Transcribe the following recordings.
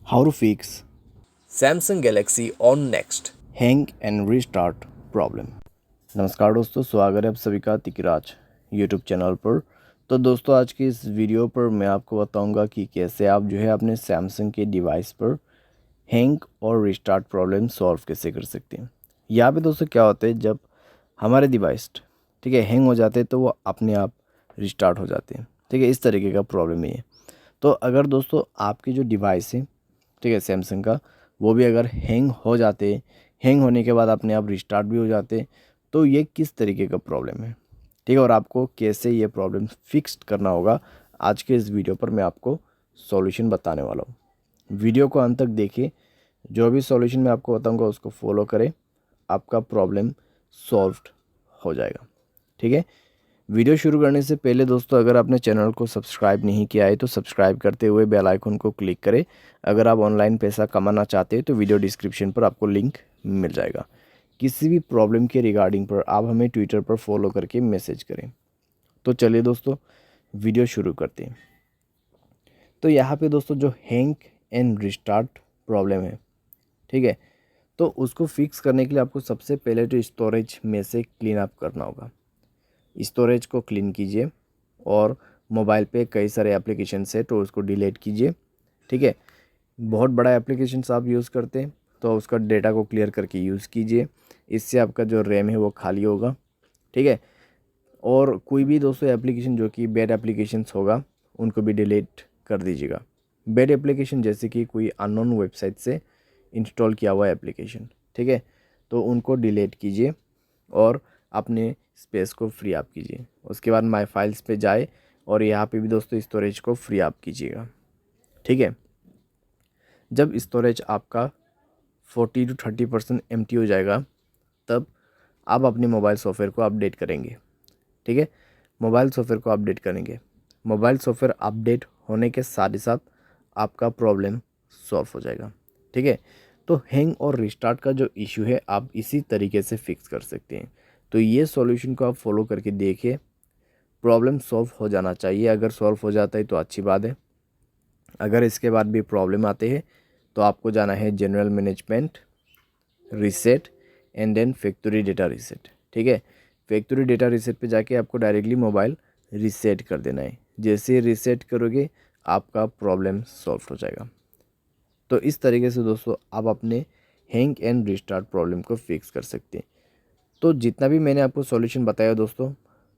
How to fix Samsung Galaxy on next. Hang and restart problem. नमस्कार दोस्तों, स्वागत है आप सभी का तिकराज यूट्यूब चैनल पर। तो दोस्तों, आज की इस वीडियो पर मैं आपको बताऊंगा कि कैसे आप जो है अपने सैमसंग के डिवाइस पर हैंग और रीस्टार्ट प्रॉब्लम सॉल्व कैसे कर सकते हैं। यहाँ पे दोस्तों क्या होता है, जब हमारे डिवाइस ठीक है हैंग हो जाते हैं तो वो अपने आप रिस्टार्ट हो जाते हैं। ठीक है, इस तरीके का प्रॉब्लम है ये। तो अगर दोस्तों आपकी जो डिवाइस है, ठीक है सैमसंग का, वो भी अगर हैंग हो जाते, हैंग होने के बाद अपने आप रिस्टार्ट भी हो जाते, तो ये किस तरीके का प्रॉब्लम है, ठीक है, और आपको कैसे ये प्रॉब्लम फिक्स करना होगा, आज के इस वीडियो पर मैं आपको सॉल्यूशन बताने वाला हूँ। वीडियो को अंत तक देखिए, जो भी सॉल्यूशन मैं आपको बताऊँगा उसको फॉलो करें, आपका प्रॉब्लम सॉल्व्ड हो जाएगा। ठीक है, वीडियो शुरू करने से पहले दोस्तों, अगर आपने चैनल को सब्सक्राइब नहीं किया है तो सब्सक्राइब करते हुए बेल आइकन को क्लिक करें। अगर आप ऑनलाइन पैसा कमाना चाहते हैं तो वीडियो डिस्क्रिप्शन पर आपको लिंक मिल जाएगा। किसी भी प्रॉब्लम के रिगार्डिंग पर आप हमें ट्विटर पर फॉलो करके मैसेज करें। तो चलिए दोस्तों, वीडियो शुरू करते हैं। तो यहाँ पे दोस्तों जो हैंग एंड रिस्टार्ट प्रॉब्लम है, ठीक है, तो उसको फिक्स करने के लिए आपको सबसे पहले तो स्टोरेज में से क्लीन अप करना होगा। स्टोरेज को क्लीन कीजिए और मोबाइल पे कई सारे एप्लीकेशंस है तो उसको डिलीट कीजिए। ठीक है, बहुत बड़ा एप्लीकेशंस आप यूज़ करते हैं तो उसका डेटा को क्लियर करके यूज़ कीजिए। इससे आपका जो रैम है वो खाली होगा। ठीक है, और कोई भी दोस्तों एप्लीकेशन जो कि बैड एप्लीकेशंस होगा उनको भी डिलीट कर दीजिएगा। बैड एप्लीकेशन जैसे कि कोई अननोन वेबसाइट से इंस्टॉल किया हुआ एप्लीकेशन, ठीक है, तो उनको डिलीट कीजिए और अपने स्पेस को फ्री अप कीजिए। उसके बाद माय फाइल्स पे जाए और यहाँ पे भी दोस्तों स्टोरेज को फ्री अप कीजिएगा। ठीक है, जब स्टोरेज आपका 40 to 30% एम्प्टी हो जाएगा तब आप अपने मोबाइल सॉफ्टवेयर को अपडेट करेंगे। ठीक है, मोबाइल सॉफ्टवेयर को अपडेट करेंगे। मोबाइल सॉफ्टवेयर अपडेट होने के साथ ही साथ आपका प्रॉब्लम सॉल्व हो जाएगा। ठीक है, तो हैंग और रिस्टार्ट का जो इशू है आप इसी तरीके से फिक्स कर सकते हैं। तो ये सॉल्यूशन को आप फॉलो करके देखिए, प्रॉब्लम सॉल्व हो जाना चाहिए। अगर सॉल्व हो जाता है तो अच्छी बात है। अगर इसके बाद भी प्रॉब्लम आते हैं तो आपको जाना है general management, reset and then factory data reset. ठीक है, फैक्ट्री डेटा रीसेट पे जाके आपको डायरेक्टली मोबाइल रीसेट कर देना है। जैसे रीसेट करोगे आपका प्रॉब्लम सॉल्व हो जाएगा। तो इस तरीके से दोस्तों आप अपने हैंग एंड रिस्टार्ट प्रॉब्लम को फिक्स कर सकते हैं। तो जितना भी मैंने आपको सॉल्यूशन बताया दोस्तों,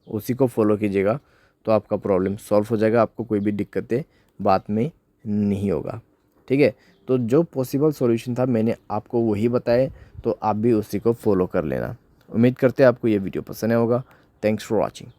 उसी को फॉलो कीजिएगा तो आपका प्रॉब्लम सॉल्व हो जाएगा। आपको कोई भी दिक्कतें बाद में नहीं होगा। ठीक है, तो जो पॉसिबल सॉल्यूशन था मैंने आपको वही बताए, तो आप भी उसी को फॉलो कर लेना। उम्मीद करते हैं आपको ये वीडियो पसंद आया होगा। Thanks for watching.